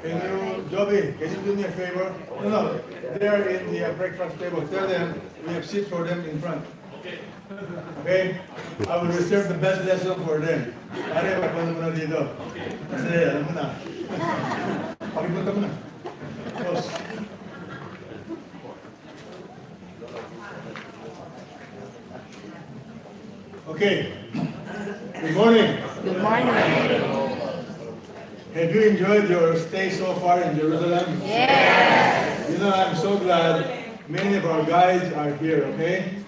Can you, Joby, can you do me a favor? No, they are in the breakfast table. Tell them we have seats for them in front. Okay? I will reserve the best lesson for them. Pare, magpunta mo na dito. Kasi, alam mo na. Pakipunta mo na. Close. Okay. Good morning. Good morning. Have you enjoyed your stay so far in Jerusalem? Yes. You know, I'm so glad many of our guides are here, okay?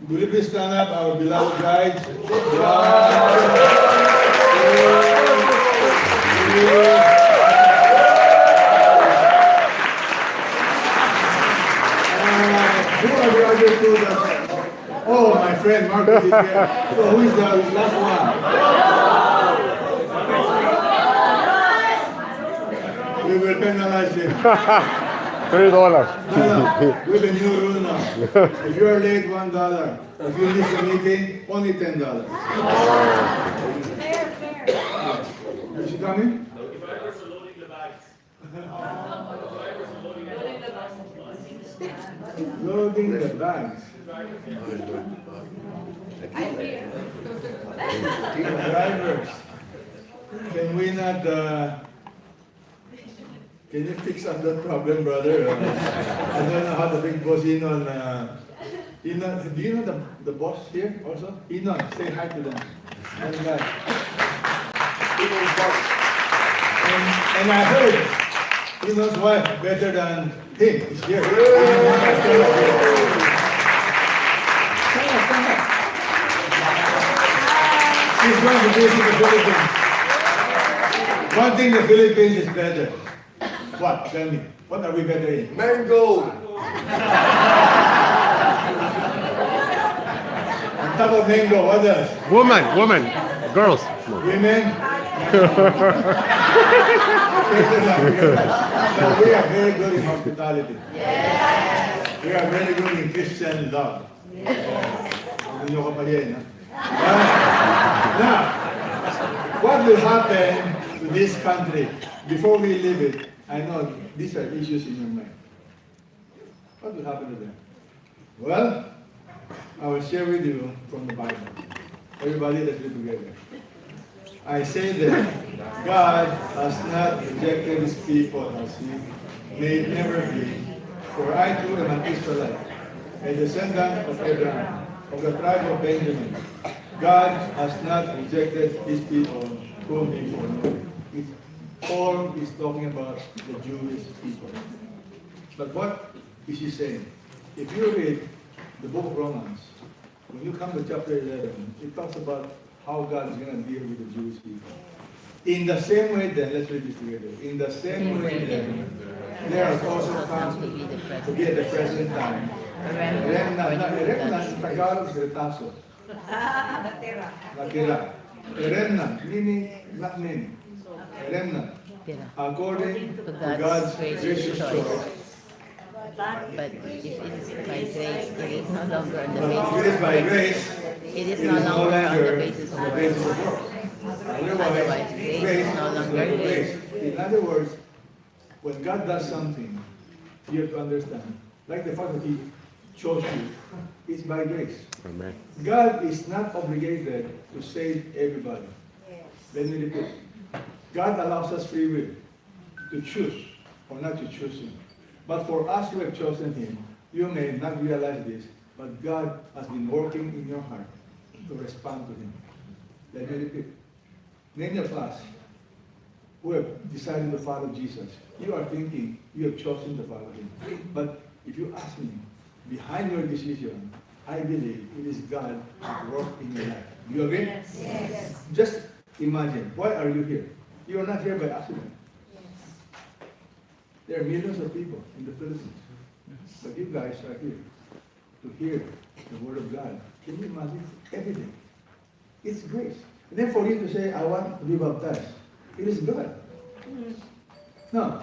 Will you please stand up, our beloved guides? Who are the other two that... Oh, my friend Marcus is here. So who is the last one? We will penalize him. $3. No, with a new rule now. If you are late, $1. If you miss the meeting, only $10. Fair. Is she coming? Loading the bags. Drivers, can we not, can you fix up that problem, brother? I don't know how the big boss, Inon, do you know the boss here also? Inon, say hi to them. And, Inon's boss. And I heard Inon's wife better than him is here. She's going to visit the Philippines. One thing the Philippines is better. What? Tell me. What are we better in? Mango! On top of mango, what else? Woman, girls. Women? No, we are very good in hospitality. We are very good in Christian love. Hindi nyo kapahiyan, ha? Now, what will happen to this country before we leave it? I know these are issues in your mind. What will happen to them? Well, I will share with you from the Bible. Everybody, let's be together. I say that God has not rejected his people as he may never be. For I too am an Israelite, a descendant of Abraham, of the tribe of Benjamin. God has not rejected his people whom he foreknew. Paul is talking about the Jewish people. But what is he saying? If you read the book of Romans, when you come to chapter 11, it talks about how God is going to deal with the Jewish people. In the same way then, let's read this together. In the same way then, there has also come to be at the present time. Remnant, Tagalog is retaso. Natira. A remnant, meaning not many. A remnant. According to God's gracious choice. But if it is by grace, it is no longer on the But basis it is of by works. grace. It is no longer on the basis of works. Otherwise, grace is no longer grace. In other words, when God does something, you have to understand, like the fact that he chose you, it's by grace. Amen. God is not obligated to save everybody. Let me repeat. God allows us free will to choose or not to choose him. But for us who have chosen him, you may not realize this, but God has been working in your heart to respond to him. Let me repeat. Many of us who have decided to follow Jesus, you are thinking you have chosen to follow him. But if you ask me, behind your decision, I believe it is God at work in your life. Do you agree? Yes. Just imagine, why are you here? You are not here by accident. There are millions of people in the Philippines. But you guys are here to hear the word of God. Can you imagine? Everything. It's grace. And then for you to say, I want to be baptized, it is God. Now,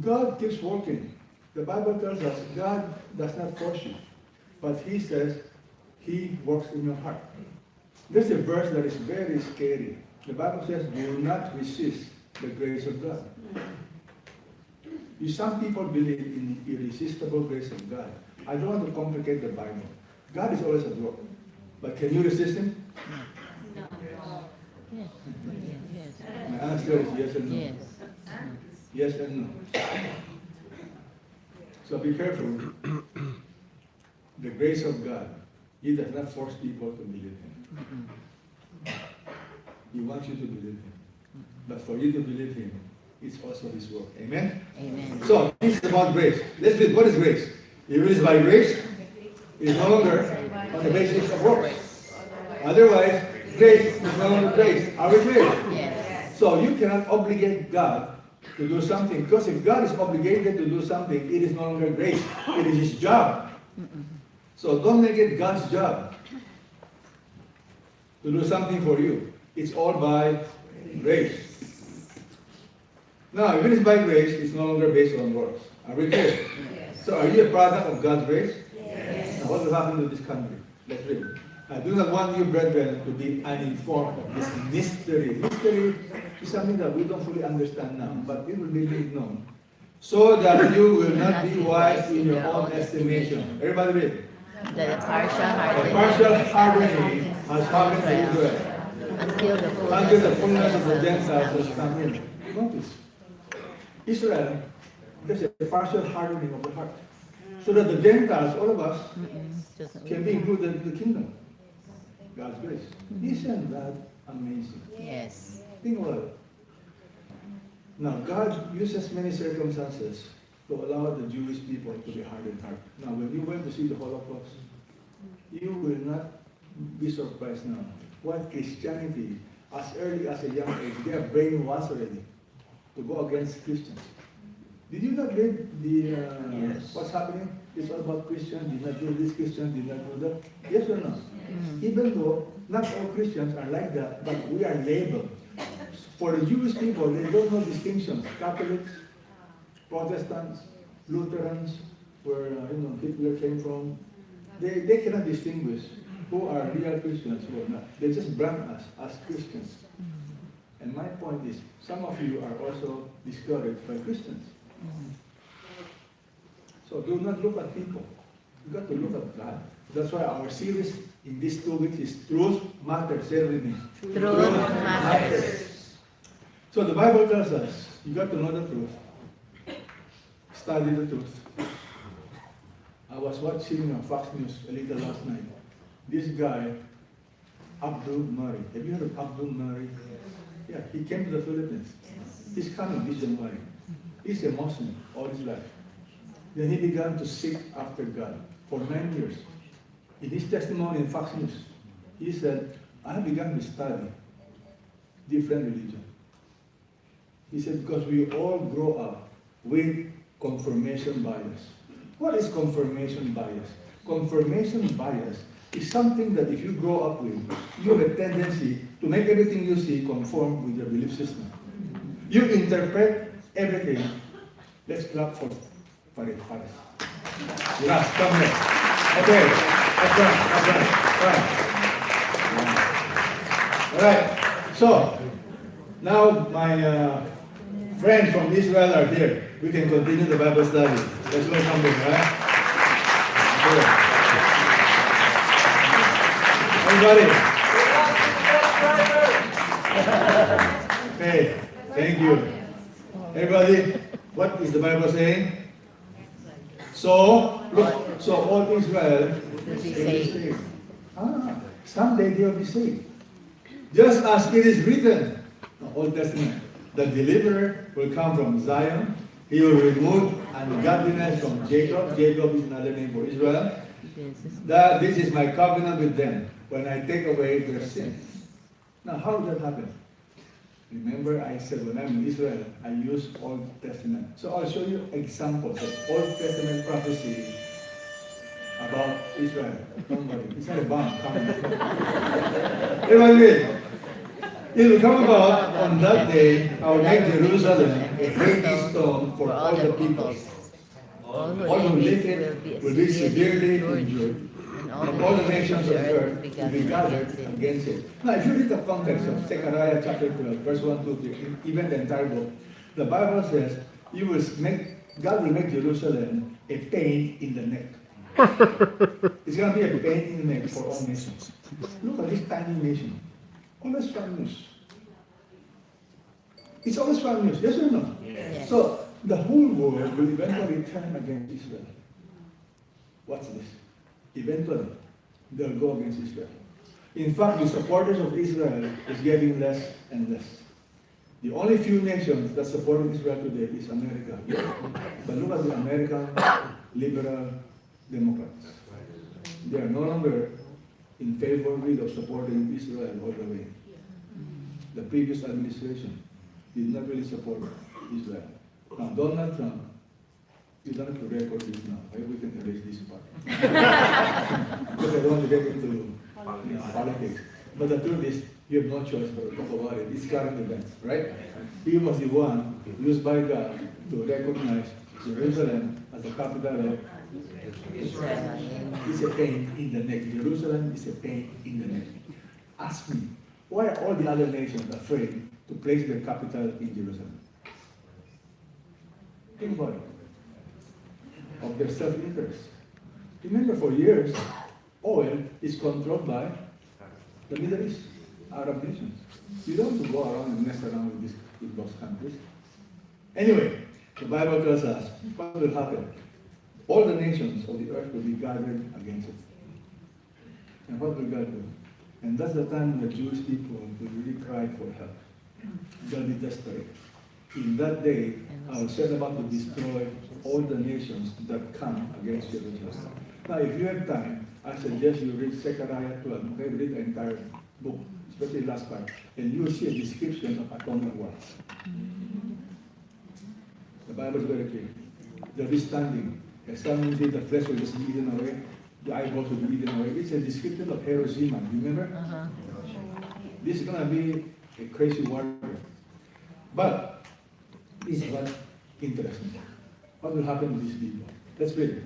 God keeps working. The Bible tells us God does not force you, but he says he works in your heart. There's a verse that is very scary. The Bible says, do not resist the grace of God. Some people believe in the irresistible grace of God. I don't want to complicate the Bible. God is always at work. But can you resist Him? Yes. Yes. My answer is yes and no. Yes. Yes and no. So be careful. The grace of God, He does not force people to believe Him. He wants you to believe Him. But for you to believe Him, it's also His work. Amen? Amen. So, this is about grace. Let's read, what is grace? If it is by grace, it is no longer on the basis of works. Otherwise, grace is no longer grace. Are we clear? Yes. So, you cannot obligate God to do something. Because if God is obligated to do something, it is no longer grace. It is His job. So, don't make it God's job to do something for you. It's all by grace. Now, if it is by grace, it's no longer based on works. Are we clear? Yes. So, are you a product of God's grace? Yes. Now, what will happen to this country? Let's read. I do not want you, brethren, to be uninformed of this mystery. Mystery is something that we don't fully understand now, but it will be made known. So that you will not be wise in your own estimation. Everybody read. The partial The hardening partial hardening has happened to Israel until the until the fullness of the Gentiles has come in. Notice, Israel, there's a partial hardening of the heart. So that the Gentiles, all of us, can be included in the kingdom. God's grace. Isn't that amazing? Yes. Think about it. Now, God uses many circumstances to allow the Jewish people to be hard in heart. Now, when you went to see the Holocaust, you will not be surprised now. What Christianity, as early as a young age, they are brainwashed already to go against Christians. Did you not read the what's happening? It's all about Christians, did not do this, Christians did not do that. Yes or no? Even though not all Christians are like that, but we are labeled. For the Jewish people, they don't know distinctions. Catholics, Protestants, Lutherans, where Hitler came from, they cannot distinguish who are real Christians, who are not. They just brand us as Christians. And my point is, some of you are also discouraged by Christians. So do not look at people. You got to look at God. That's why our series in these 2 weeks is Truth Matters. Say it with me. Truth matters. So the Bible tells us, you got to know the truth. Study the truth. I was watching Fox News a little last night. This guy, Abdul Murray. Have you heard of Abdul Murray? Yeah, he came to the Philippines. He's coming this January. He's a Muslim all his life. Then he began to seek after God for 9 years. In his testimony in Fox News, he said, I began to study different religions. He said, because we all grow up with confirmation bias. What is confirmation bias? Confirmation bias is something that if you grow up with, you have a tendency to make everything you see conform with your belief system. You interpret everything. Let's clap for Farid. Yes, come here. Okay, that's right. All right. So, now my friends from Israel are here. We can continue the Bible study. Let's welcome them, right? Okay. Everybody. Okay, thank you. Everybody, what is the Bible saying? So, look, so all Israel Will be will be saved. Someday they will be saved. Just as it is written, the Old Testament, the deliverer will come from Zion. He will remove ungodliness from Jacob. Jacob is another name for Israel. That this is my covenant with them when I take away their sins. Now, how did that happen? Remember, I said when I'm in Israel, I use Old Testament. So I'll show you examples of Old Testament prophecy about Israel. Don't worry, it's not a bomb coming. Everybody, it will come about on that day, I will make Jerusalem a hated stone for all the peoples. All who live it will be severely injured, and all the nations of the earth will be gathered against it. Now, if you read the context of Zechariah chapter 12, verse 1, 2, 3, even the entire book, the Bible says, you will make God will make Jerusalem a pain in the neck. It's going to be a pain in the neck for all nations. Look at this tiny nation. Always fun news. It's always fun news, yes or no? Yes. So the whole world will eventually turn against Israel. What's this? Eventually, they'll go against Israel. In fact, the supporters of Israel is getting less and less. The only few nations that support Israel today is America. But look at the American liberal Democrats. They are no longer in favor of supporting Israel all the way. The previous administration did not really support Israel. Now, Donald Trump, you don't have to record this now. Maybe we can erase this part. Because I don't want to get into politics. But the truth is, you have no choice but to talk about it. It's current events, right? He was the one used by God to recognize Jerusalem as the capital of Israel. It's a pain in the neck. Jerusalem is a pain in the neck. Ask me, why are all the other nations afraid to place their capital in Jerusalem? Think about it. Of their self-interest. Remember, for years, oil is controlled by the Middle East, Arab nations. You don't have to go around and mess around with those countries. Anyway, the Bible tells us what will happen. All the nations of the earth will be gathered against it. And what will God do? And that's the time when the Jewish people will really cry for help. They'll be desperate. In that day, I will set about to destroy all the nations that come against Jerusalem. Now, if you have time, I suggest you read Zechariah 12. Okay, read the entire book, especially the last part, and you will see a description of atonement war. The Bible is very clear. They'll be standing. As someone did, the flesh will just be eaten away, the eyeballs will be eaten away. It's a description of Hiroshima. Remember? This is going to be a crazy warfare. But this is what interesting. What will happen to these people? Let's read it.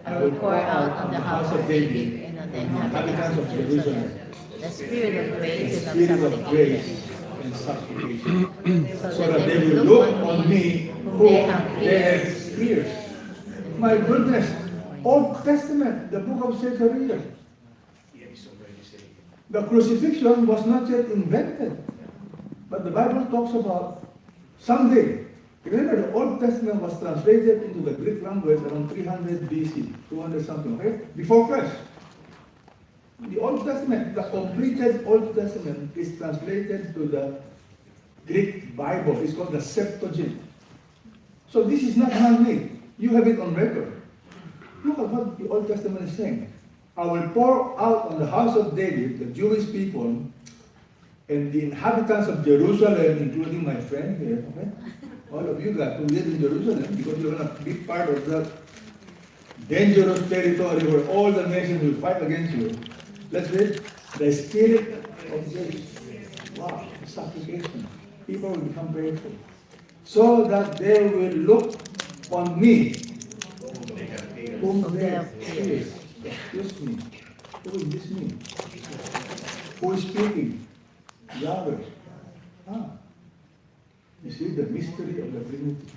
I will pour out on the house of David and on the inhabitants of Jerusalem the spirit of grace and Spirit of of grace and supplication, so that they will look on me whom they have pierced. My goodness, Old Testament, the book of Zechariah. The crucifixion was not yet invented, but the Bible talks about someday. Remember, the Old Testament was translated into the Greek language around 300 BC, 200 something, okay? Before Christ. The Old Testament, the completed Old Testament is translated to the Greek Bible. It's called the Septuagint. So this is not man-made. You have it on record. Look at what the Old Testament is saying. I will pour out on the house of David, the Jewish people, and the inhabitants of Jerusalem, including my friend here, okay? All of you guys who live in Jerusalem, because you're going to be part of that dangerous territory where all the nations will fight against you. Let's read. The spirit of grace. Wow, supplication. People will become grateful. So that they will look on me, whom they have pierced. Excuse me. Who is this me? Who is speaking? Yahweh. You see the mystery of the Trinity.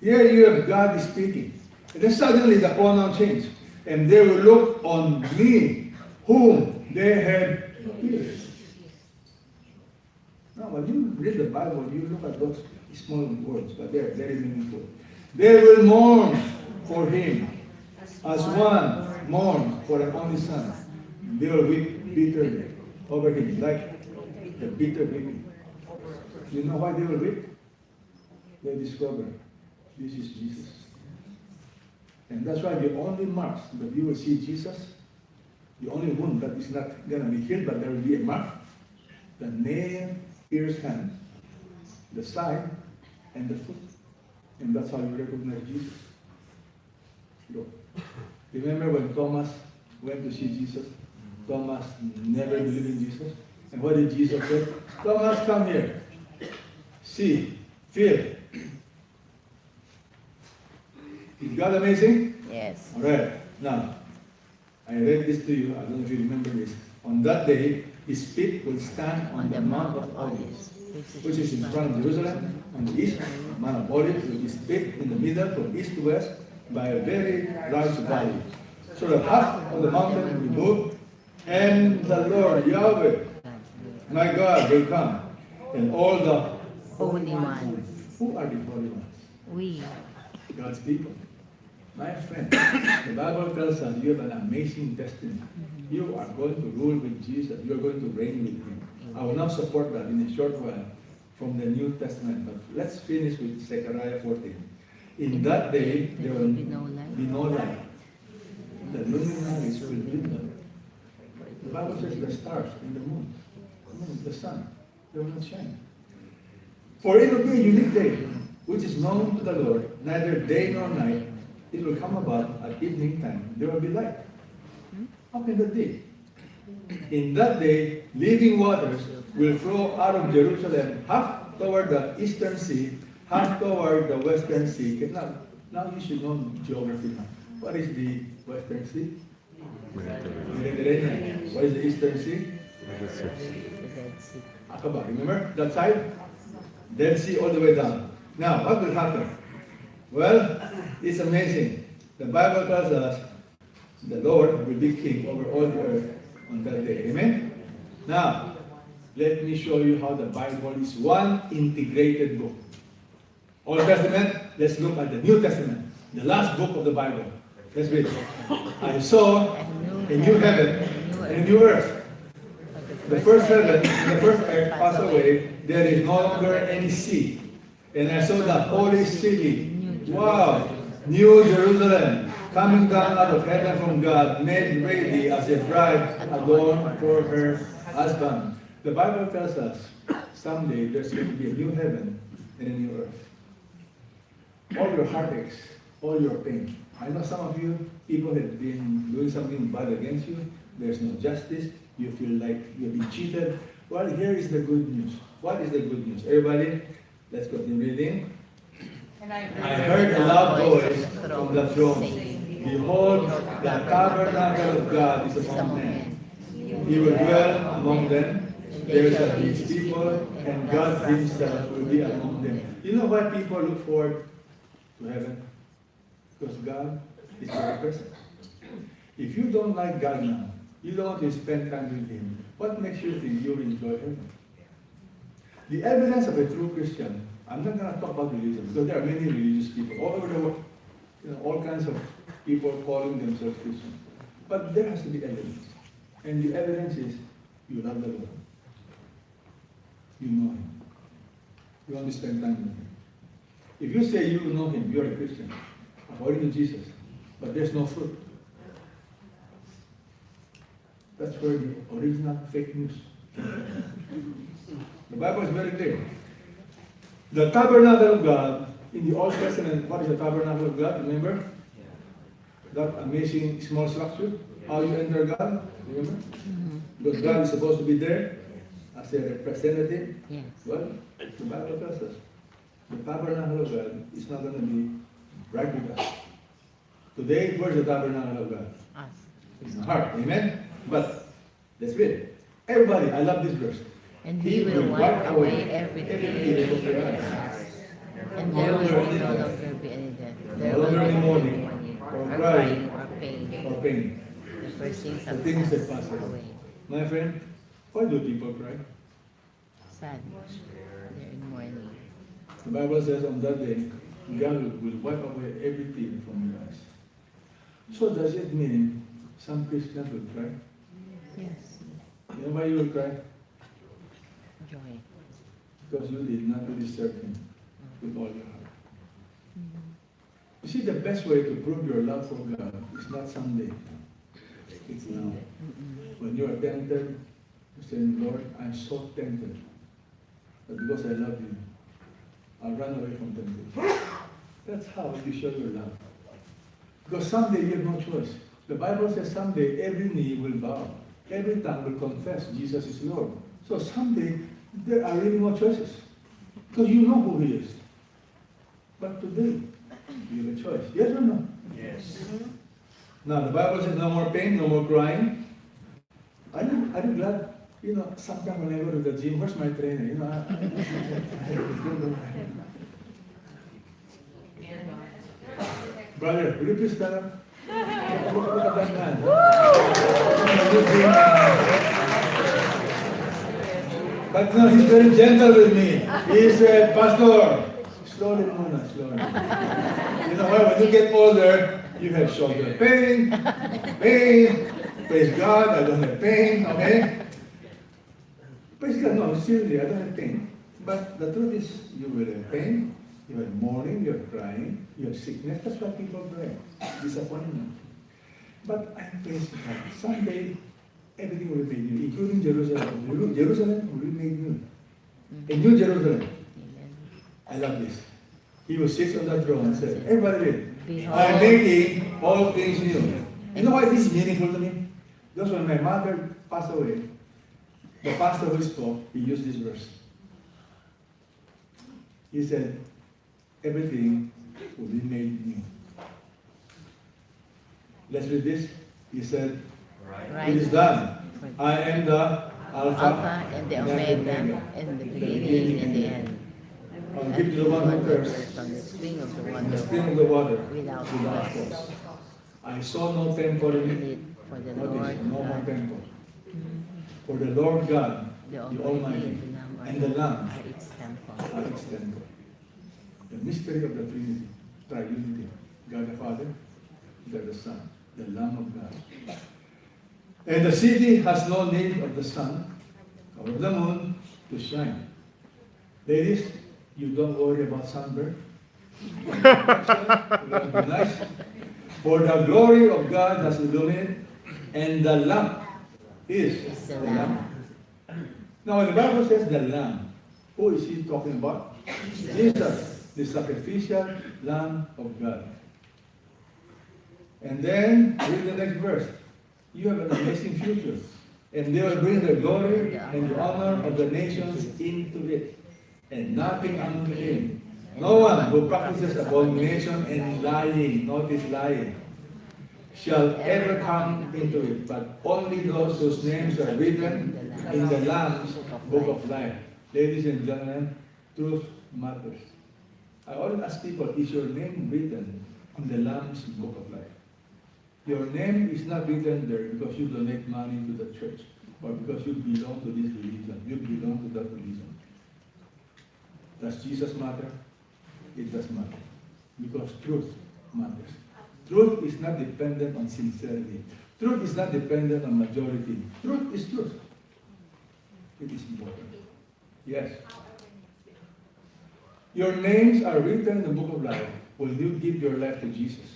Here you have God speaking. And then suddenly the pronoun changed. And they will look on me, whom they have pierced. Now, when you read the Bible, you look at those small words, but they're very meaningful. They will mourn for him, as one mourns for an only son. They will weep bitterly over him, like the bitter weeping. You know why they will weep? They discover this is Jesus. And that's why the only marks that you will see Jesus, the only wound that is not going to be healed, but there will be a mark, the nail-pierced hand, the side, and the foot. And that's how you recognize Jesus. Look. Remember when Thomas went to see Jesus? Thomas never believed in Jesus. And what did Jesus say? Thomas, come here. See, feel. Is God amazing? Yes. All right. Now, I read this to you. I don't know if you remember this. On that day, his feet will stand on the Mount of Olives. which is in front of Jerusalem, on the east, Mount of Olives, which is split in the middle from east to west by a very large valley. So that half of the mountain will be moved, and the Lord Yahweh, my God, will come, and all the Holy ones. Who are the holy ones? We. God's people. My friend, the Bible tells us you have an amazing destiny. You are going to rule with Jesus. You are going to reign with Him. I will not support that in a short while from the New Testament, but let's finish with Zechariah 14. In that day, there will be no light. The luminaries will dwindle. The Bible says the stars and the moon, the sun, they will not shine. For it will be a unique day, which is known to the Lord, neither day nor night. It will come about at evening time. There will be light. How can that be? In that day, living waters will flow out of Jerusalem, half toward the eastern sea, half toward the western sea. Now you should know geography now. What is the western sea? Mediterranean. What is the eastern sea? The Dead Sea. Aqaba. Remember that side? Dead Sea all the way down. Now, what will happen? Well, it's amazing. The Bible tells us the Lord will be king over all the earth on that day. Amen? Now, let me show you how the Bible is one integrated book. Old Testament, let's look at the New Testament, the last book of the Bible. Let's read. I saw a new heaven and a new earth. The first heaven and the first earth passed away. There is no longer any sea. And I saw the holy city. Wow! New Jerusalem, coming down out of heaven from God, made ready as a bride adorned for her husband. The Bible tells us someday there's going to be a new heaven and a new earth. All your heartaches, all your pain. I know some of you, people have been doing something bad against you. There's no justice. You feel like you've been cheated. Well, here is the good news. What is the good news? Everybody, let's continue reading. I heard a loud voice from the throne. Behold, the tabernacle of God is among men. He will dwell among them. There shall be His people, and God Himself will be among them. You know why people look forward to heaven? Because God is very present. If you don't like God now, you don't want to spend time with Him, what makes you think you'll enjoy heaven? The evidence of a true Christian, I'm not going to talk about religion, because there are many religious people all over the world, all kinds of people calling themselves Christians. But there has to be evidence. And the evidence is, you love the Lord. You know Him. You want to spend time with Him. If you say you know Him, you're a Christian, according to Jesus, but there's no fruit. That's where the original fake news came. The Bible is very clear. The tabernacle of God, in the Old Testament, what is the tabernacle of God? Remember? That amazing small structure? How you enter God? Remember? Because God is supposed to be there as a representative. Yes. Well, the Bible tells us the tabernacle of God is not going to be right with us. Today, where's the tabernacle of God? Us. It's in the heart. Amen? But let's read. Everybody, I love this verse. And He will wipe away every tear from your eyes. And there will no longer be any death. There will no more mourning, or crying, or pain. The first things have passed away. My friend, why do people cry? Sad. They're in mourning. The Bible says on that day, God will wipe away every tear from your eyes. So does it mean some Christians will cry? Yes. You know why you will cry? Joy. Because you did not really serve Him with all your heart. You see, the best way to prove your love for God is not someday. It's now. When you are tempted, you say, Lord, I'm so tempted. But because I love you, I'll run away from temptation. That's how you show your love. Because someday you have no choice. The Bible says someday every knee will bow. Every tongue will confess Jesus is Lord. So someday there are really no choices. Because you know who He is. But today, you have a choice. Yes or no? Yes. Now the Bible says no more pain, no more crying. Are you glad You know, sometimes when I go to the gym, where's my trainer? You know, brother, will you please stand up? Look at that man. But no, he's very gentle with me. He said, Pastor, slowly, Muna, slowly. You know what? When you get older, you have shoulder pain, pain. Praise God, I don't have pain, okay? Praise God, no, seriously, I don't have pain. But the truth is, you will have pain, you have mourning, you have crying, you have sickness. That's what people pray. Disappointment. But I praise God. Someday, everything will be new, including Jerusalem. Jerusalem will be made new. A new Jerusalem. I love this. He will sit on the throne and say, everybody, I'm making all things new. You know why this is meaningful to me? Because when my mother passed away, the pastor who spoke, he used this verse. He said, everything will be made new. Let's read this. He said, it is done. I am the Alpha and the Omega, and the beginning and the end. I'll give you the one who thirsts From the spring of the from the water, spring of the water without without force. force. I saw no temple in In it. it, for the Notice, Lord no more God, temple. For the Lord God, the the Almighty, Almighty, and the Lamb are its temple. are its temple. The mystery of the Trinity, Triunity, God the Father, God the Son, the Lamb of God. And the city has no need of the sun or of the moon to shine. Ladies, you don't worry about sunburn. You're going to be nice. For the glory of God has illuminated, and the Lamb is the Lamb. Now, when the Bible says the Lamb, who is he talking about? Jesus, the sacrificial Lamb of God. And then, read the next verse. You have an amazing future. And they will bring the glory and the honor of the nations into it. And nothing unto him. No one who practices abomination and lying, notice lying, shall ever come into it, but only those whose names are written in the Lamb's book of life. Ladies and gentlemen, truth matters. I always ask people, is your name written in the Lamb's book of life? Your name is not written there because you donate money to the church or because you belong to this religion. You belong to that religion. Does Jesus matter? It does matter. Because truth matters. Truth is not dependent on sincerity. Truth is not dependent on majority. Truth is truth. It is important. Yes. Your names are written in the book of life when you give your life to Jesus.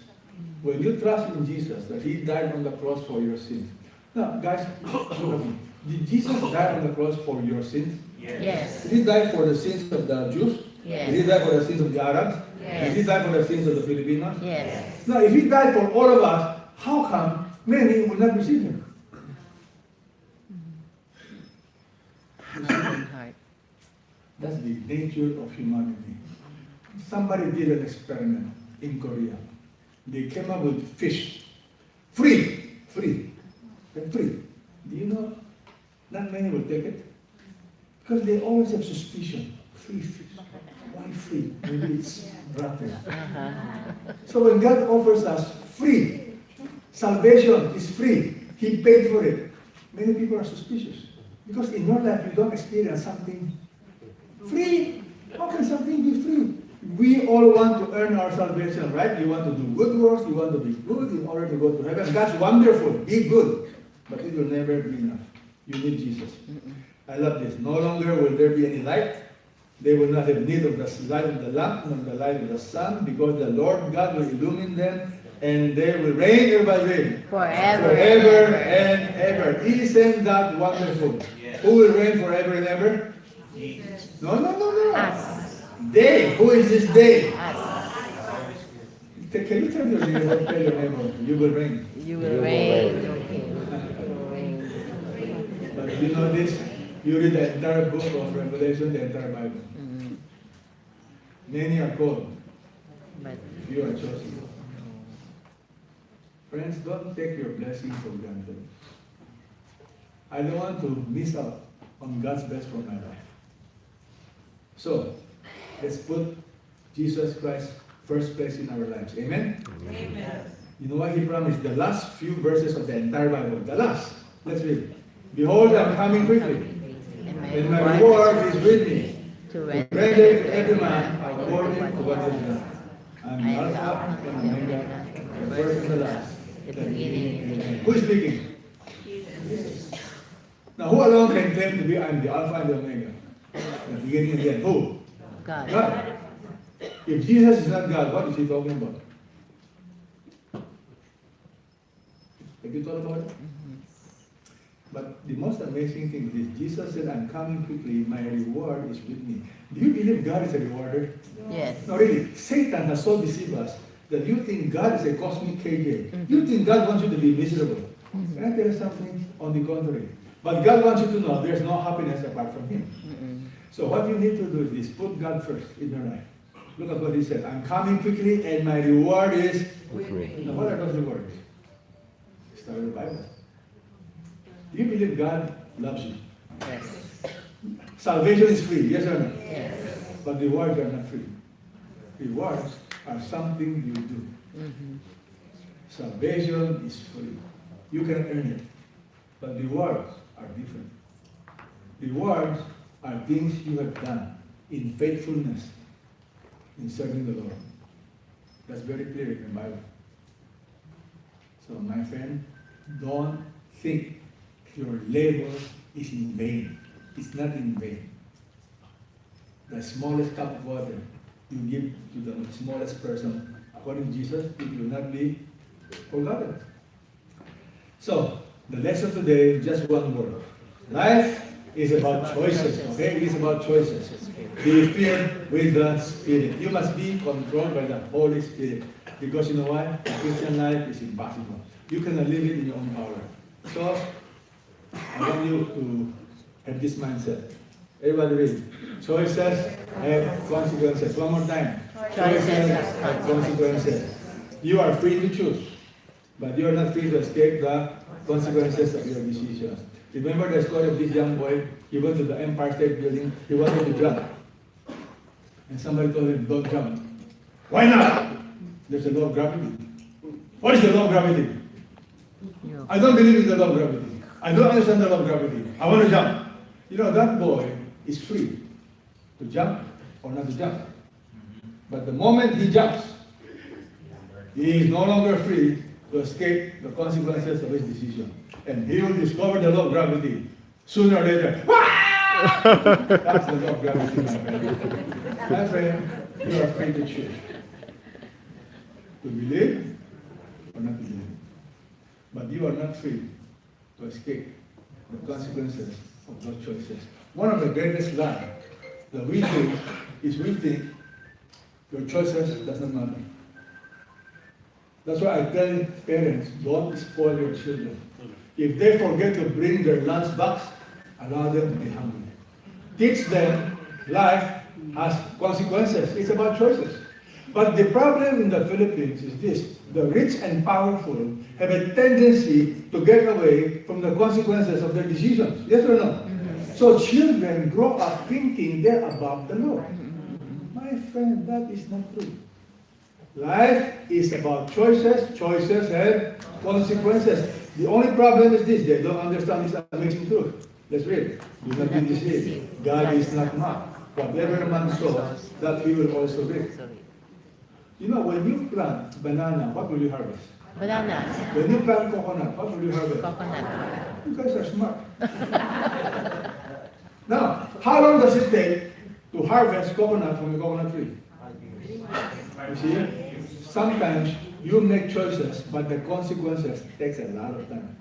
When you trust in Jesus, that He died on the cross for your sins. Now, guys, look at me. Did Jesus die on the cross for your sins? Yes. Did He die for the sins of the Jews? Yes. Did He die for the sins of the Arabs? Yes. Did He die for the sins of the Filipinos? Yes. Now, if He died for all of us, how come many will not receive Him? Human heart. That's the nature of humanity. Somebody did an experiment in Korea. They came up with fish. Free. And free. Do you know, not many will take it? Because they always have suspicion. Free fish. Why free? Maybe it's rotten. So when God offers us free, salvation is free. He paid for it. Many people are suspicious. Because in your life, you don't experience something free. How can something be free? We all want to earn our salvation, right? You want to do good works, you want to be good in order to go to heaven. That's wonderful. Be good. But it will never be enough. You need Jesus. I love this. No longer will there be any light. They will not have need of the light of the lamp, nor the light of the sun, because the Lord God will illumine them, and they will reign, everybody reign. Forever And ever. Isn't that wonderful? Who will reign forever and ever? No. Us. They. Who is this they? Us. Can you tell your neighbor, you will reign. You will reign. Okay. You will reign. But you know this? You read the entire book of Revelation, the entire Bible. Many are called. But You are chosen. Friends, don't take your blessings for granted. I don't want to miss out on God's best for my life. So, let's put Jesus Christ first place in our lives. Amen? Amen. You know what he promised? The last few verses of the entire Bible. The last. Let's read. Behold, I'm coming quickly, and my reward is with me, to to render render to every man according to what he has done. I'm I the am the Alpha Alpha and and the Omega, Omega, the first and the last, the the beginning and the end. Who is speaking? Now, who alone can claim to be I'm the Alpha and the Omega? The beginning and the end. Who? God. God. If Jesus is not God, what is he talking about? Have you thought about it? But the most amazing thing is Jesus said, I'm coming quickly, my reward is with me. Do you believe God is a rewarder? Yes. No, really. Satan has so deceived us that you think God is a cosmic KJ. You think God wants you to be miserable. Can I tell you something on the contrary? But God wants you to know there's no happiness apart from Him. So what you need to do is put God first in your life. Look at what He said. I'm coming quickly and my reward is With me. Now, what are those rewards? Start the Bible. Do you believe God loves you? Yes. Salvation is free, yes or no? Yes. But rewards are not free. Rewards are something you do. Salvation is free. You can earn it. But rewards are different. Rewards are things you have done in faithfulness in serving the Lord. That's very clear in the Bible. So, my friend, don't think your labor is in vain. It's not in vain. The smallest cup of water you give to the smallest person, according to Jesus, it will not be forgotten. So, the lesson today, just one word. Life is about choices, okay? It is about choices. Be filled with the Spirit. You must be controlled by the Holy Spirit. Because you know what? Christian life is impossible. You cannot live it in your own power. So, I want you to have this mindset. Everybody read. Choices have consequences. One more time. Choices have consequences. You are free to choose, but you are not free to escape the consequences of your decisions. Remember the story of this young boy? He went to the Empire State Building. He wanted to jump. And somebody told him, don't jump. Why not? There's a law of gravity. What is the law of gravity? I don't believe in the law of gravity. I don't understand the law of gravity. I want to jump. You know, that boy is free to jump or not to jump. But the moment he jumps, he is no longer free to escape the consequences of his decision. And he will discover the law of gravity sooner or later. That's the law of gravity, my friend. My friend, you are free to choose. To believe or not to believe. But you are not free to escape the consequences of those choices. One of the greatest lies that we do is we think your choices does not matter. That's why I tell parents, don't spoil your children. If they forget to bring their lunch box, allow them to be hungry. Teach them life has consequences. It's about choices. But the problem in the Philippines is this. The rich and powerful have a tendency to get away from the consequences of their decisions. Yes or no? So children grow up thinking they're above the law. My friend, that is not true. Life is about choices. Choices have consequences. The only problem is this. They don't understand this amazing truth. Let's read. Do not be deceived. God is not mocked. Whatever man sows, that he will also reap. You know, when you plant banana, what will you harvest? Bananas. When you plant coconut, what will you harvest? Coconut. You guys are smart. Now, how long does it take to harvest coconut from a coconut tree? You see, sometimes you make choices, but the consequences takes a lot of time.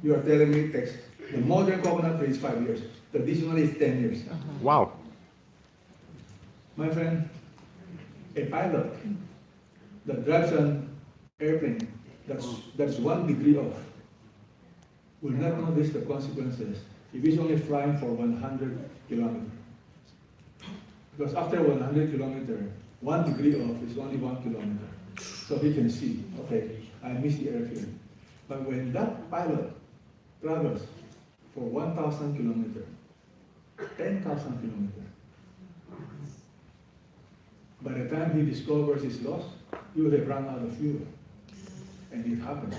You are telling me it takes, the modern coconut tree is 5 years. Traditionally, it's 10 years. Wow. My friend, a pilot that drives an airplane that's 1 degree off will not notice the consequences if he's only flying for 100 kilometers. Because after 100 kilometers, 1 degree off is only 1 kilometer. So he can see, okay, I missed the airfield. But when that pilot travels for 1,000 kilometers, 10,000 kilometers. By the time he discovers he's lost, he would have run out of fuel. And it happened.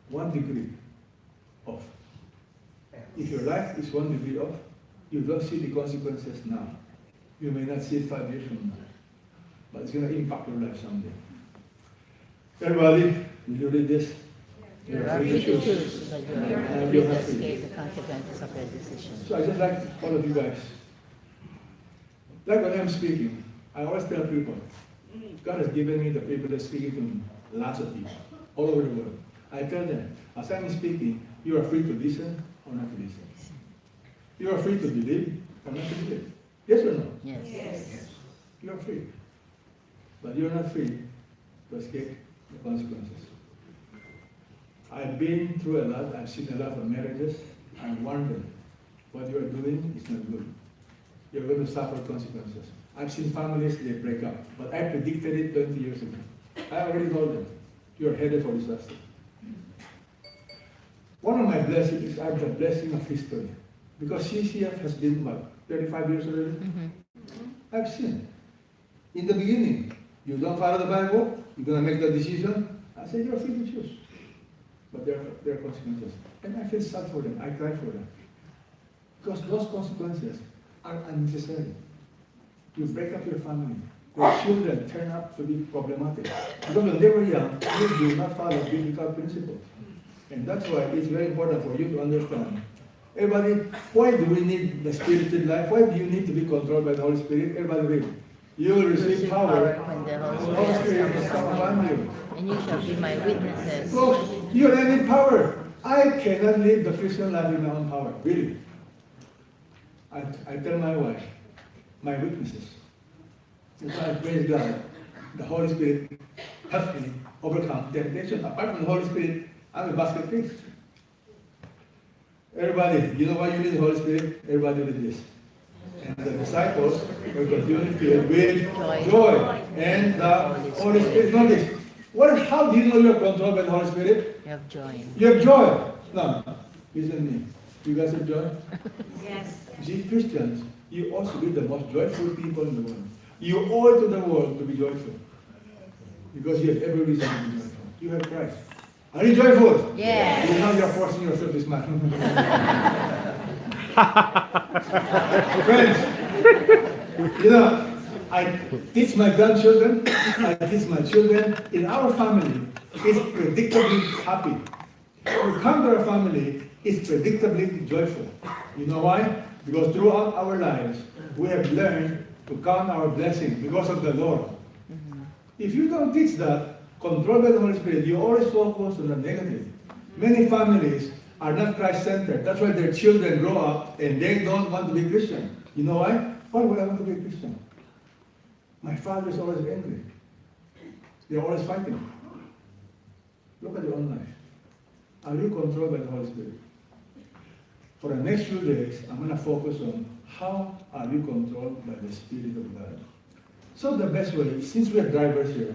1 degree off. If your life is 1 degree off, you don't see the consequences now. You may not see it 5 years from now. But it's going to impact your life someday. Everybody, will you read this? You are free to choose, but you are free to escape the consequences of your decisions. So I just like all of you guys. Like when I'm speaking, I always tell people, God has given me the privilege of speaking to lots of people, all over the world. I tell them, as I'm speaking, you are free to listen or not to listen. You are free to believe or not to believe. Yes or no? Yes. You are free. But you're not free to escape the consequences. I've been through a lot. I've seen a lot of marriages. I warned them. What you're doing is not good. You're going to suffer consequences. I've seen families, they break up. But I predicted it 20 years ago. I already told them, you're headed for disaster. One of my blessings is I have the blessing of history. Because CCF has been, what, 35 years already? I've seen. In the beginning, you don't follow the Bible, you're going to make the decision. I said, you're free to choose. But there are consequences. And I feel sad for them. I cry for them. Because those consequences are unnecessary. You break up your family. Your children turn out to be problematic. Because when they were young, you do not follow biblical principles. And that's why it's very important for you to understand. Everybody, why do we need the spirited life? Why do you need to be controlled by the Holy Spirit? Everybody read. You will receive power when the Holy Holy Spirit Spirit has has come come upon upon you. you. And you shall be my witnesses. Folks, you don't need power. I cannot live the Christian life in my own power. Really. I tell my wife, my witnesses. That's why I praise God. The Holy Spirit helps me overcome temptation. Apart from the Holy Spirit, I'm a basket case. Everybody, you know why you need the Holy Spirit? Everybody did this. And the disciples were continually filled with joy. And the Holy Spirit. Notice, how do you know you're controlled by the Holy Spirit? You have joy. You have joy. No, listen to me. You guys have joy? Yes. You see, Christians, you ought to be the most joyful people in the world. You owe it to the world to be joyful. Because you have every reason to be joyful. You have Christ. Are you joyful? Yes. You know you're forcing yourself to smile. Friends, you know, I teach my grandchildren, I teach my children, in our family, it's predictably happy. You come to our family, it's predictably joyful. You know why? Because throughout our lives, we have learned to count our blessings because of the Lord. If you don't teach that, controlled by the Holy Spirit, you always focus on the negative. Many families are not Christ-centered. That's why their children grow up and they don't want to be Christian. You know why? Why would I want to be a Christian? My father is always angry. They're always fighting. Look at your own life. Are you controlled by the Holy Spirit? For the next few days, I'm going to focus on how are you controlled by the Spirit of God. So the best way, since we are drivers here,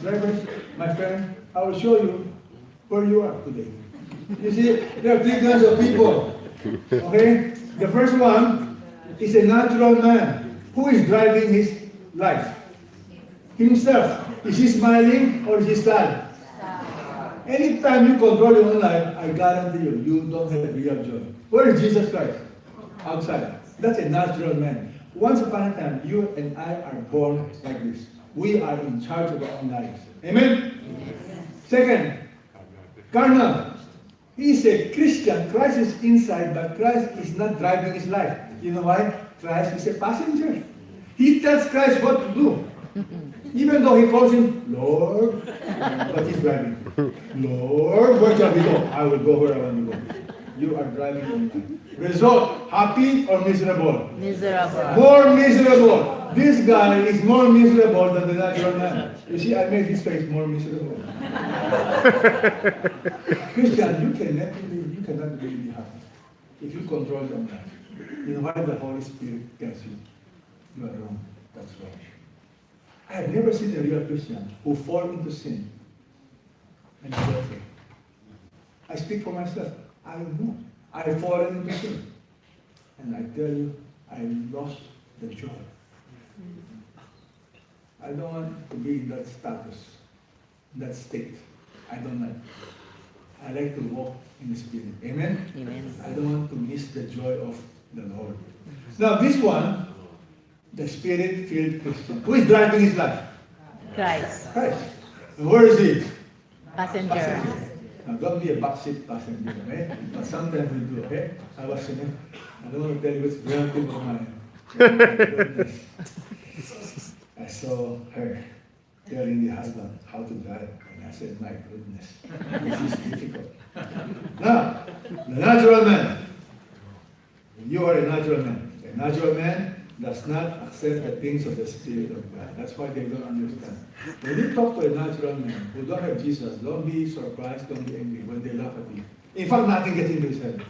drivers, my friend, I will show you where you are today. You see, there are three kinds of people. Okay? The first one is a natural man who is driving his life. Himself. Is he smiling or is he sad? Anytime you control your own life, I guarantee you, you don't have real joy. Where is Jesus Christ? Outside. That's a natural man. Once upon a time, you and I are born like this. We are in charge of our own lives. Amen? Yes. Second, carnal. He is a Christian. Christ is inside, but Christ is not driving his life. You know why? Christ is a passenger. He tells Christ what to do. Even though he calls him Lord, but he's driving. Lord, where shall we go? I will go where I want to go. You are driving your life. Result, happy or miserable? Miserable. More miserable. This guy is more miserable than the natural man. You see, I made his face more miserable. Christian, you cannot really be happy if you control your life. You know why the Holy Spirit tells you you are wrong. That's wrong. I have never seen a real Christian who fall into sin and is joyful. I speak for myself. I know. I've fallen into sin. And I tell you, I lost the joy. I don't want to be in that status, that state. I don't like. I like to walk in the Spirit. Amen? Amen. I don't want to miss the joy of the Lord. Now this one, the Spirit-filled Christian. Who is driving his life? Christ. Christ. And where is he? Passenger. Now don't be a backseat passenger, okay? But sometimes we do, okay? I don't want to tell you what's relative of mine. Goodness. I saw her telling the husband how to drive. And I said, my goodness, this is difficult. Now, the natural man. You are a natural man. A natural man does not accept the things of the Spirit of God. That's why they don't understand. When you talk to a natural man who don't have Jesus, don't be surprised, don't be angry when they laugh at you. In fact, nothing gets into his head.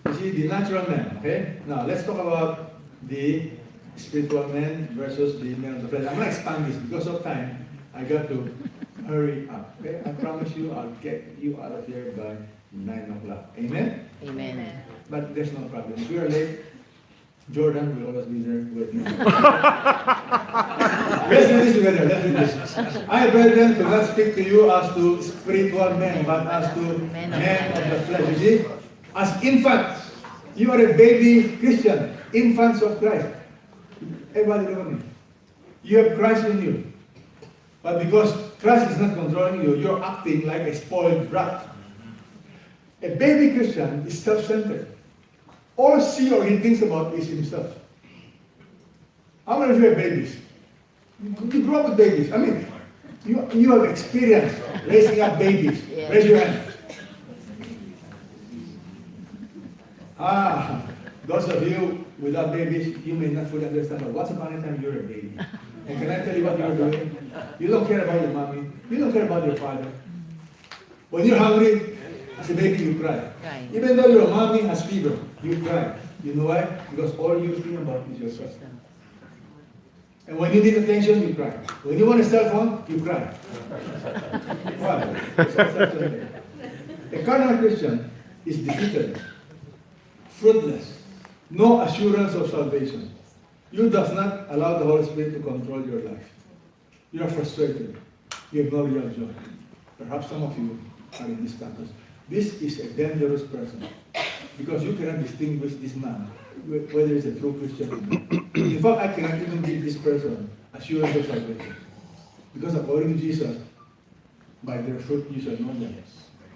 You see, the natural man, okay? Now, let's talk about the spiritual man versus the man of the flesh. I'm going to expand this because of time. I got to hurry up, okay? I promise you I'll get you out of here by 9 o'clock. Amen? Amen. But there's no problem. If you're late, Jordan will always be there waiting. Let's do this together. Let's do this. I, brethren, do not speak to you as to spiritual men, but as to men of the flesh. You see? As infants. You are a baby Christian. Infants of Christ. Everybody look at me. You have Christ in you. But because Christ is not controlling you, you're acting like a spoiled brat. A baby Christian is self-centered. All she or he thinks about is himself. How many of you have babies? You grew up with babies. I mean, you have experience raising up babies. Yeah. Raise your hand. Those of you without babies, you may not fully understand, but once upon a time you're a baby. And can I tell you what you're doing? You don't care about your mommy. You don't care about your father. When you're hungry, as a baby, you cry. Right. Even though your mommy has fever, you cry. You know why? Because all you think about is yourself. And when you need attention, you cry. When you want a cell phone, you cry. Why? It's all self-centered. A carnal Christian is defeated, fruitless, no assurance of salvation. You does not allow the Holy Spirit to control your life. You are frustrated. You have no real joy. Perhaps some of you are in this status. This is a dangerous person because you cannot distinguish this man whether he's a true Christian or not. In fact, I cannot even give this person assurance of salvation because according to Jesus, by their fruit you shall know them.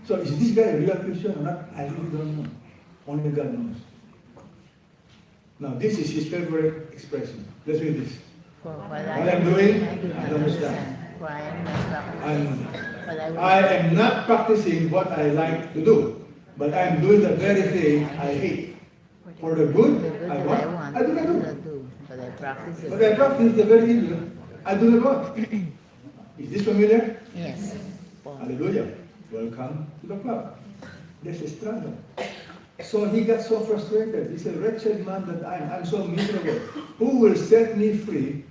So is this guy a real Christian or not? I really don't know. Only God knows. Now this is his favorite expression. Let's read this. For what What I'm doing, I do not I don't understand. For I am not practicing. And But I will I am not practicing what I like to do, but I am doing the very thing I hate. For the good the good I that want, I do not do. do. But I practice it. But I practice the very evil I do not want. Is this familiar? Yes. Paul. Hallelujah. Welcome to the club. There's a struggle. So he got so frustrated. He said, wretched man that I am. I'm so miserable. Who will set me free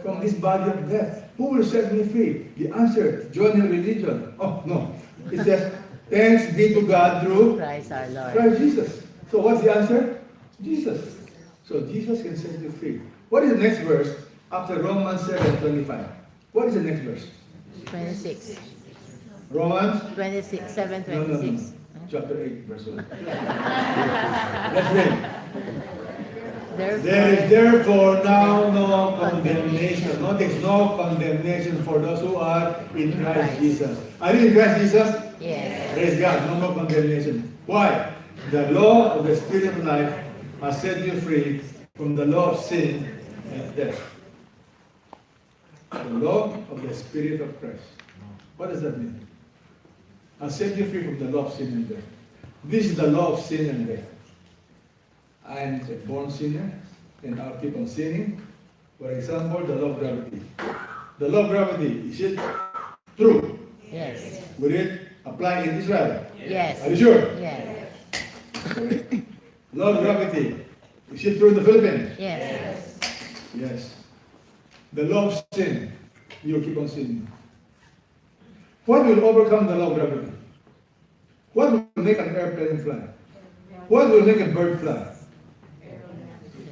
from this body of death? Who will set me free? The answer, join a religion. Oh, no. It says, thanks be to God through Christ our Lord. Christ Jesus. So what's the answer? Jesus. So Jesus can set you free. What is the next verse after Romans 7:25? What is the next verse? 26. Romans 26, 7, No, no, no. 26. Chapter 8, verse 1. Let's read. Therefore, There is therefore now no condemnation. Notice no condemnation for those who are in Christ Jesus. Are you in Christ Jesus? yes. Praise God, no more condemnation. Why? The law of the Spirit of life has set you free from the law of sin and death. The law of the Spirit of Christ. What does that mean? Has set you free from the law of sin and death. This is the law of sin and death. I am a born sinner, and I'll keep on sinning. For example, the law of gravity. The law of gravity, is it true? Yes. Would it apply in Israel? Yes. Are you sure? Yes. Correct. Law of gravity, is it true in the Philippines? Yes. Yes. The law of sin, you'll keep on sinning. What will overcome the law of gravity? What will make an airplane fly? What will make a bird fly?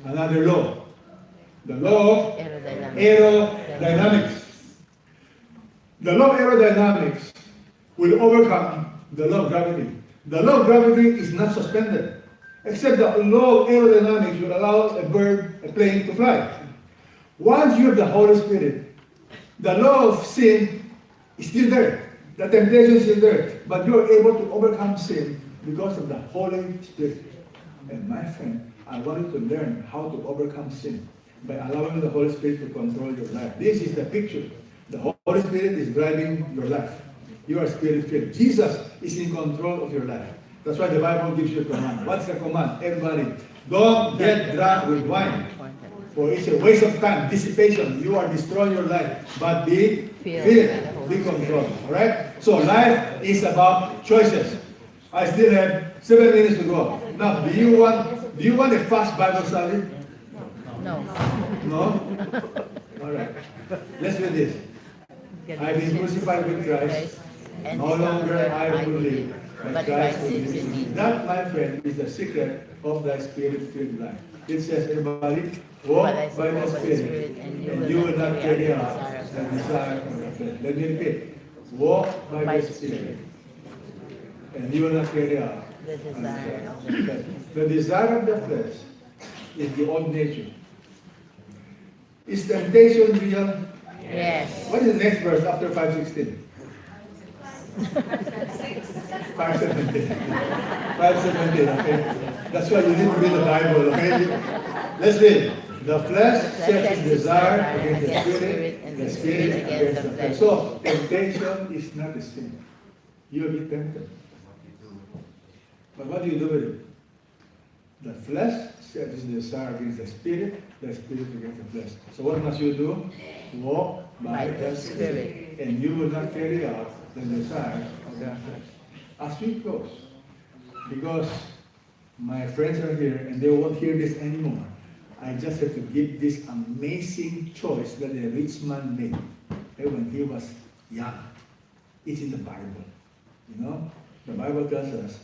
Another law. The law of aerodynamics. The law of aerodynamics will overcome the law of gravity. The law of gravity is not suspended, except the law of aerodynamics will allow a plane to fly. Once you have the Holy Spirit, the law of sin is still there. The temptation is still there. But you are able to overcome sin because of the Holy Spirit. And my friend, I want you to learn how to overcome sin by allowing the Holy Spirit to control your life. This is the picture. The Holy Spirit is driving your life. You are spirit-filled. Jesus is in control of your life. That's why the Bible gives you a command. What's the command? Everybody, don't get drunk with wine. For it's a waste of time, dissipation. You are destroying your life. But be filled, be controlled. Alright? So life is about choices. I still have 7 minutes to go. Now, do you want a fast Bible study? No. No? Alright. Let's do this. I've been crucified with Christ. No longer I will live, but Christ lives in me. That, my friend, is the secret of thy spirit-filled life. It says, everybody, walk by the Spirit, and you will not carry out the desire of the flesh. Let me repeat. Walk by the Spirit, and you will not carry out The desire of the flesh. the desire of the flesh is the old nature. Is temptation real? Yes. What is the next verse after 5:16? 5:17. 5:17, okay? That's why you need to read the Bible, okay? Let's read. The flesh sets its desire against the spirit, and the spirit against the flesh. So, temptation is not a sin. You will be tempted. But what do you do with it? The flesh sets its desire against the spirit against the flesh. So what must you do? Walk by the Spirit, and you will not carry out the desire of that flesh. As we close, because my friends are here and they won't hear this anymore, I just have to give this amazing choice that a rich man made when he was young. It's in the Bible. You know, the Bible tells us,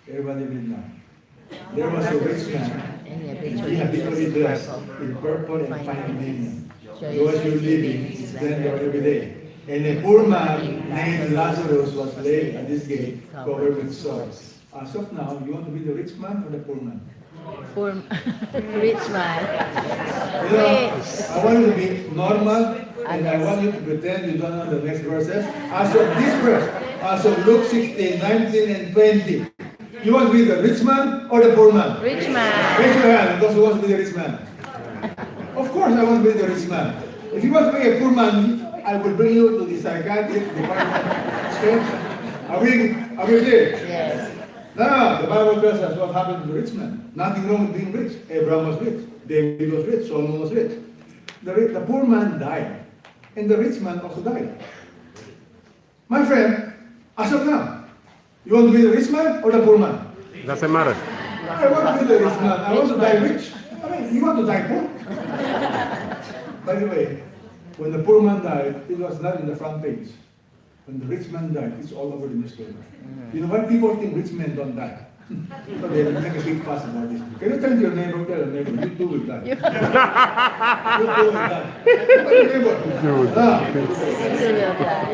everybody read now. There was a rich man, and he habitually dressed in purple and fine linen. Those you living in splendor every day. And a poor man named Lazarus was laid at his gate, covered with sores. As of now, you want to be the rich man or the poor man? Poor rich man. You know, I want you to be normal, and I want you to pretend you don't know the next verses. As of this verse, as of Luke 16, 19, and 20, you want to be the rich man or the poor man? Rich man. Raise your hand, those who want to be the rich man. Of course I want to be the rich man. If you want to be a poor man, I will bring you to the psychiatric department. Okay? Are we clear? Yes. Now, the Bible tells us what happened to the rich man. Nothing wrong with being rich. Abraham was rich. David was rich. Solomon was rich. The poor man died. And the rich man also died. My friend, as of now, you want to be the rich man or the poor man? Doesn't matter. I want to be the rich man. I want to die rich. I mean, you want to die poor? By the way, when the poor man died, it was not in the front page. When the rich man died, it's all over the newspaper. You know why people think rich men don't die? So they make a big fuss about this. Can you tell your neighbor, tell your neighbor, you too will die. You too will die. Tell your neighbor.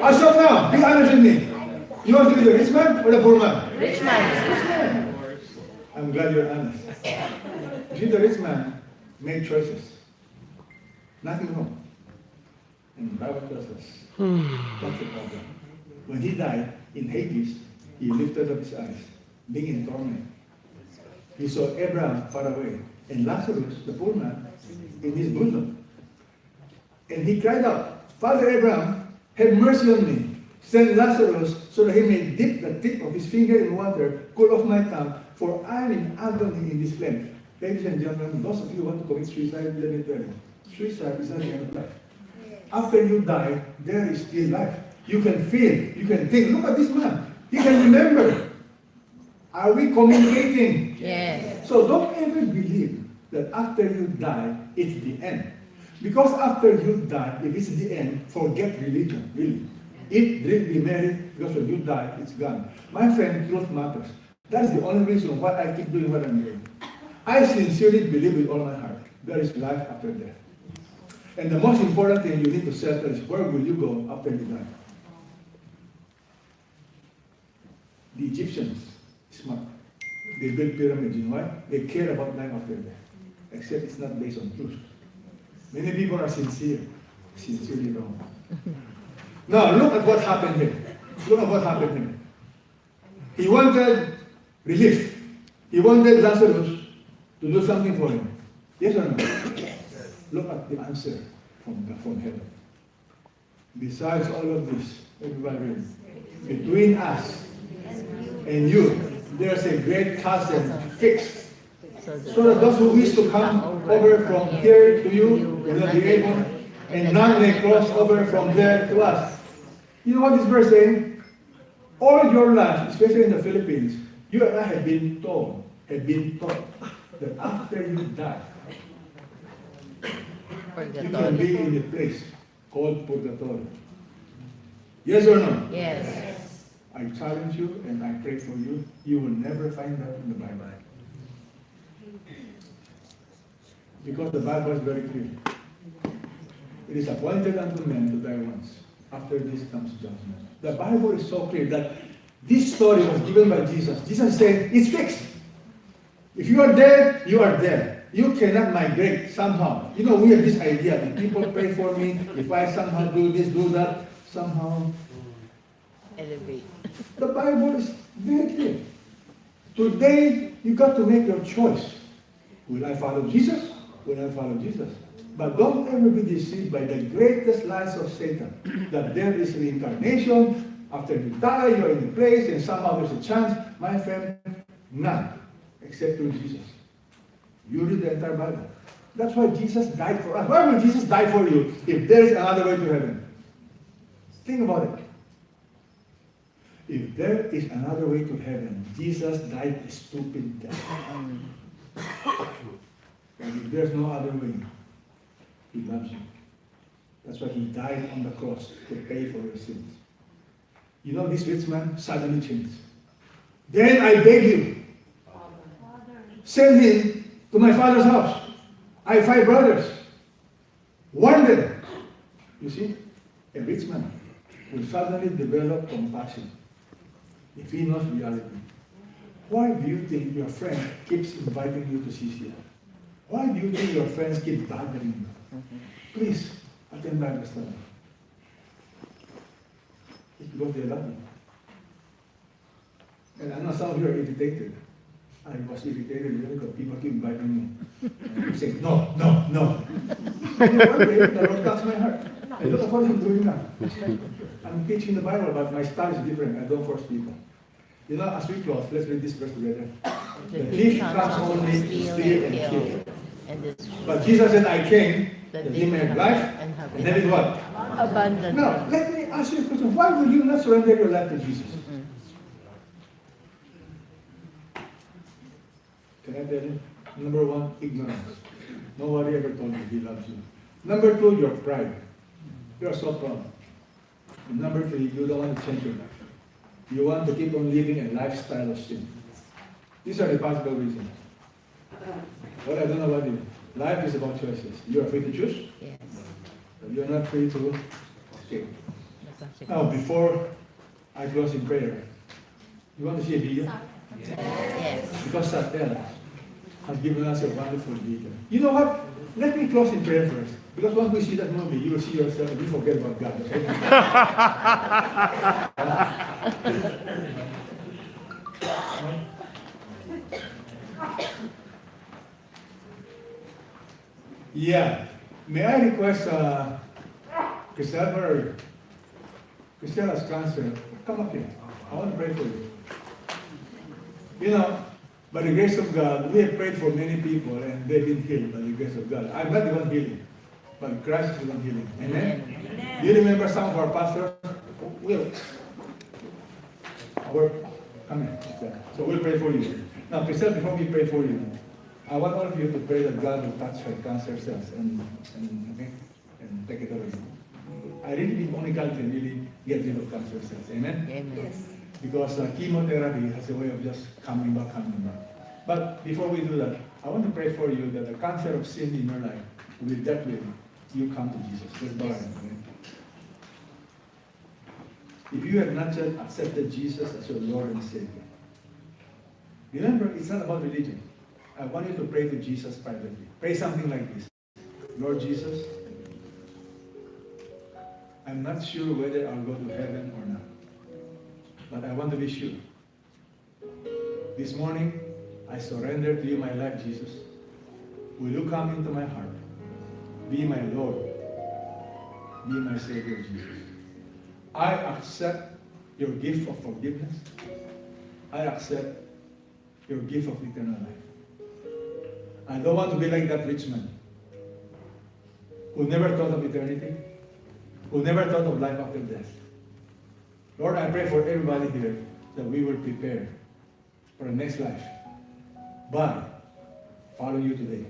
As of now, be honest with me. You want to be the rich man or the poor man? Rich man. I'm glad you're honest. See, the rich man made choices. Nothing wrong. And the Bible tells us that's the problem. When he died in Hades, he lifted up his eyes, being in torment. He saw Abraham far away, and Lazarus, the poor man, in his bosom. And he cried out, Father Abraham, have mercy on me. Send Lazarus so that he may dip the tip of his finger in water, cool off my tongue, for I am in agony in this flame. Ladies and gentlemen, those of you who want to commit suicide, let me tell you, suicide is not the end of life. After you die, there is still life. You can feel, you can think. Look at this man. He can remember. Are we communicating? Yes. So don't ever believe that after you die, it's the end. Because after you die, if it's the end, forget religion, really. Eat, drink, be merry, because when you die, it's gone. My friend, truth matters. That is the only reason why I keep doing what I'm doing. I sincerely believe with all my heart, there is life after death. And the most important thing you need to settle is, where will you go after you die? The Egyptians, smart. They built pyramids, you know why? They care about life after death. Except it's not based on truth. Many people are sincerely wrong. Now, look at what happened here. Look at what happened here. He wanted relief. He wanted Lazarus to do something for him. Yes or no? Look at the answer from heaven. Besides all of this, everybody, between us and you, there's a great chasm fixed. So that those who wish to come over from here to you will not be able, and none may cross over from there to us. You know what this verse is saying? All your life, especially in the Philippines, you and I have been taught that after you die, you can be in a place called purgatory. Yes or no? Yes. I challenge you and I pray for you. You will never find that in the Bible. Because the Bible is very clear. It is appointed unto men to die once. After this comes judgment. The Bible is so clear that this story was given by Jesus. Jesus said, it's fixed. If you are dead, you are dead. You cannot migrate somehow. You know, we have this idea. If people pray for me, if I somehow do this, do that, somehow Elevate. the Bible is very clear. Today, you got to make your choice. Will I follow Jesus? Will I follow Jesus? But don't ever be deceived by the greatest lies of Satan, that there is reincarnation. After you die, you're in a place, and somehow there's a chance. My friend, none, except through Jesus. You read the entire Bible. That's why Jesus died for us. Why will Jesus die for you if there is another way to heaven? Think about it. If there is another way to heaven, Jesus died a stupid death. And if there's no other way, he loves you. That's why he died on the cross to pay for your sins. You know, this rich man suddenly changed. Then I beg you, send him to my father's house. I have 5 brothers. Warn them. You see, a rich man will suddenly develop compassion if he knows reality. Why do you think your friend keeps inviting you to CCL? Why do you think your friends keep bothering you? Please, attend Bible study. It's because they love you. And I know some of you are irritated. I was irritated because people keep inviting me. And I keep saying, no, no, no. And one day, the Lord touched my heart. And look at what I'm doing now. I'm teaching the Bible, but my style is different. I don't force people. You know, as we close, let's read this verse together. The thief comes only to steal and kill. But Jesus said, I came that he may have life, and have it what? Abundant. Now, let me ask you a question. Why would you not surrender your life to Jesus? Can I tell you? Number 1, ignorance. Nobody ever told you he loves you. Number 2, your pride. You are so proud. And number 3, you don't want to change your life. You want to keep on living a lifestyle of sin. These are the possible reasons. But I don't know about you. Life is about choices. You are free to choose. Yes. But you are not free to escape. Now, before I close in prayer, you want to see a video? Yes. Because Satella has given us a wonderful video. You know what? Let me close in prayer first. Because once we see that movie, you will see yourself and you forget about God. Okay? Yeah. May I request Christelle, where are you? Christelle has cancer. Come up here. I want to pray for you. You know, by the grace of God, we have prayed for many people and they've been healed by the grace of God. I'm not the one healing, but Christ is the one healing. Amen? Amen. Do you remember some of our pastors? Will. Come here. So we'll pray for you. Now, Christelle, before we pray for you, I want all of you to pray that God will touch her cancer cells and take it away. I really think only God can really get rid of cancer cells. Amen? Amen. Because chemotherapy has a way of just coming back. But before we do that, I want to pray for you that the cancer of sin in your life will be dealt with. You come to Jesus. Let's bow our heads. If you have not yet accepted Jesus as your Lord and Savior, remember, it's not about religion. I want you to pray to Jesus privately. Pray something like this. Lord Jesus, I'm not sure whether I'll go to heaven or not. But I want to be sure. This morning, I surrender to you my life, Jesus. Will you come into my heart? Be my Lord. Be my Savior, Jesus. I accept your gift of forgiveness. I accept your gift of eternal life. I don't want to be like that rich man who never thought of eternity, who never thought of life after death. Lord, I pray for everybody here that we will prepare for the next life by following you today,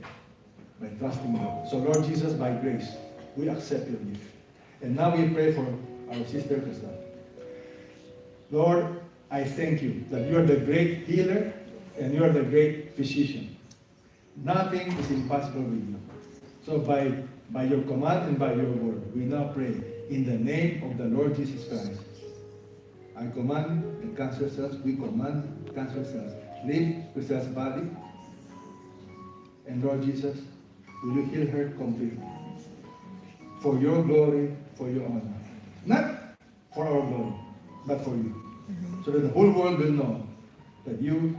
by trusting you. So Lord Jesus, by grace, we accept your gift. And now we pray for our sister Crystal. Lord, I thank you that you are the great healer and you are the great physician. Nothing is impossible with you. So by your command and by your word, we now pray in the name of the Lord Jesus Christ. I command the cancer cells, we command cancer cells, leave Crystal's body. And Lord Jesus, will you heal her completely? For your glory, for your honor. Not for our glory, but for you. So that the whole world will know that you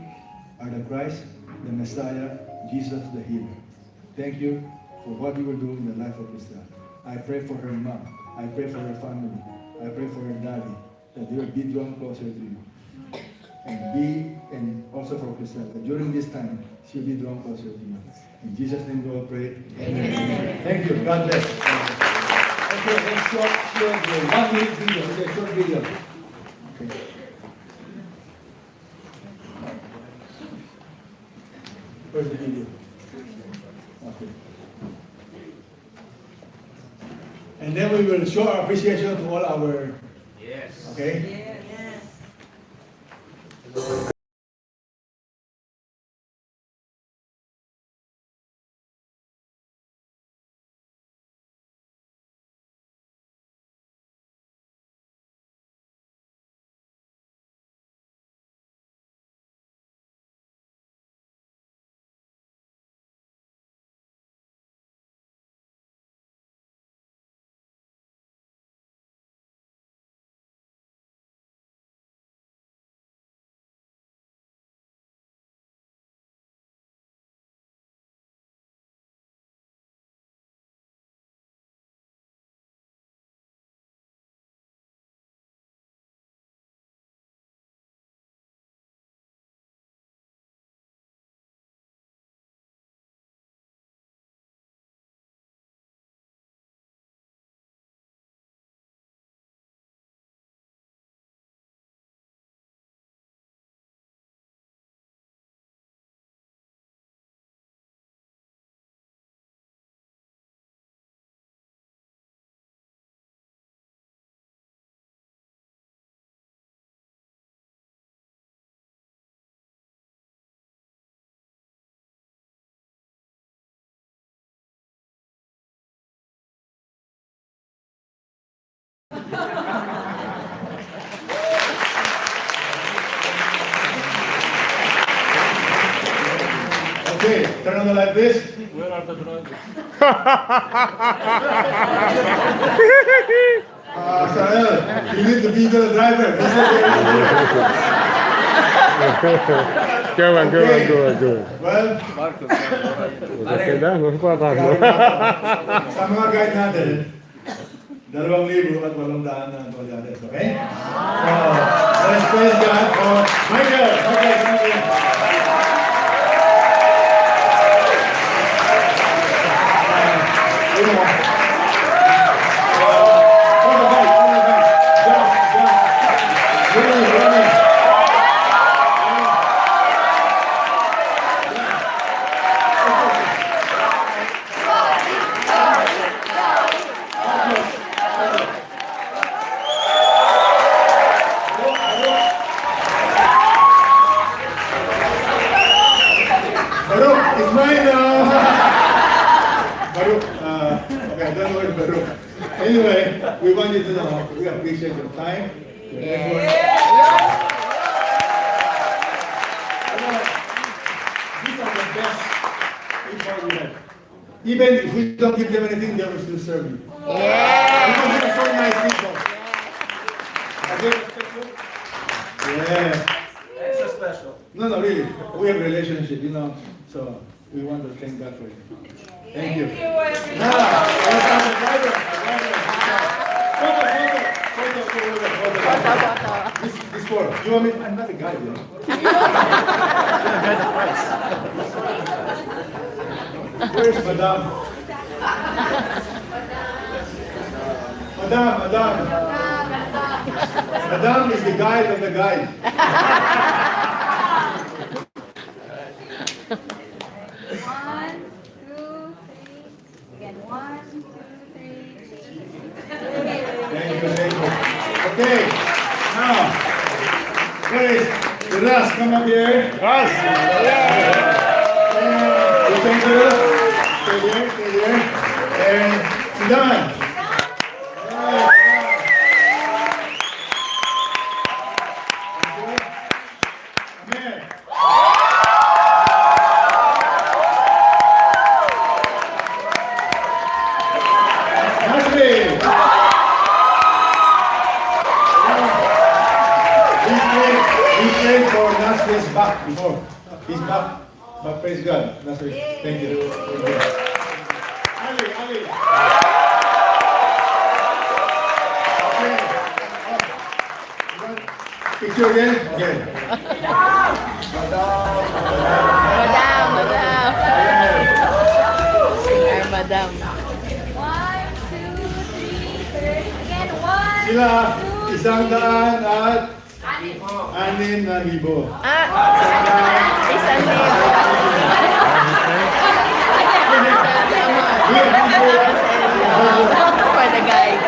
are the Christ, the Messiah, Jesus the healer. Thank you for what you will do in the life of Crystal. I pray for her mom. I pray for her family. I pray for her daddy, that they will be drawn closer to you. And also for Crystal, that during this time, she'll be drawn closer to you. In Jesus' name we will pray. Amen. Thank you. God bless. Okay, let's short video. 1 minute video. It's a short video. Okay. Where's the video? Okay. And then we will show our appreciation to all our. Yes. Okay? Yes. Okay, turn on the light, please. Where are the drivers? Sahel, you need to be the driver. Go on. Well, Okay na, sa mga guide natin, 2,800 na $2. Okay? So, let's praise God for Michael. we want you to know we appreciate your time, your effort. You know, these are the best people we have. Even if we don't give them anything, they will still serve you. Because they're so nice people. Are they respectful? Yeah. Extra special. No, really. We have a relationship, you know. So we want to thank God for you. Thank you. Now, let's have the driver. Photo. This photo. You want me? I'm not a guy, you know. Where's Madame? Madame. Madame is the guide of the guide. One, two, three. Again, one, two, three. Thank you. Okay, now, please, Ras, come up here. Ras! Thank you. Stay there. And sit down. Amen. Nasri. We prayed for Nasri's back before. He's back. But praise God. Nasri, thank you. Ali. Okay. Picture again. Madam. Our madam. One, two, three. Again, one. Sila, 106,000. Isang libo. For the guide.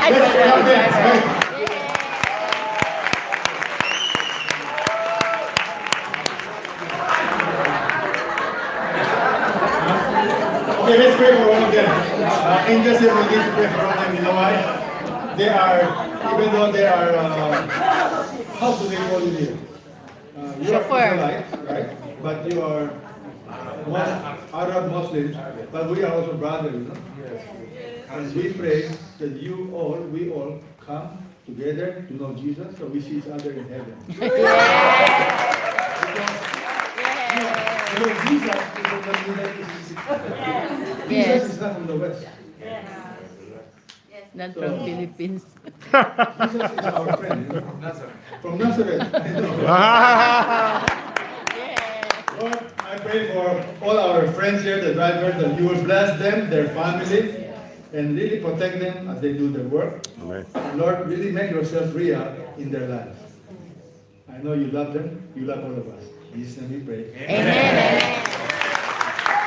And for the driver. Okay, let's pray for one of them. Angels will need to pray for one of them. You know why? They are, even though they are, how do they call you here? You are Chauffeur. Israelites, right? But you are Arab Muslims, but we are also brothers, you know? And we pray that we all come together to know Jesus, so we see each other in heaven. Because Jesus is from the Middle East. Jesus is not from the West. Not from Philippines. Jesus is our friend, you know? From Nazareth. I know. Lord, I pray for all our friends here, the drivers, that you will bless them, their families, and really protect them as they do their work. Amen. Lord, really make yourself real in their lives. I know you love them. You love all of us. In Jesus' name we pray. Amen.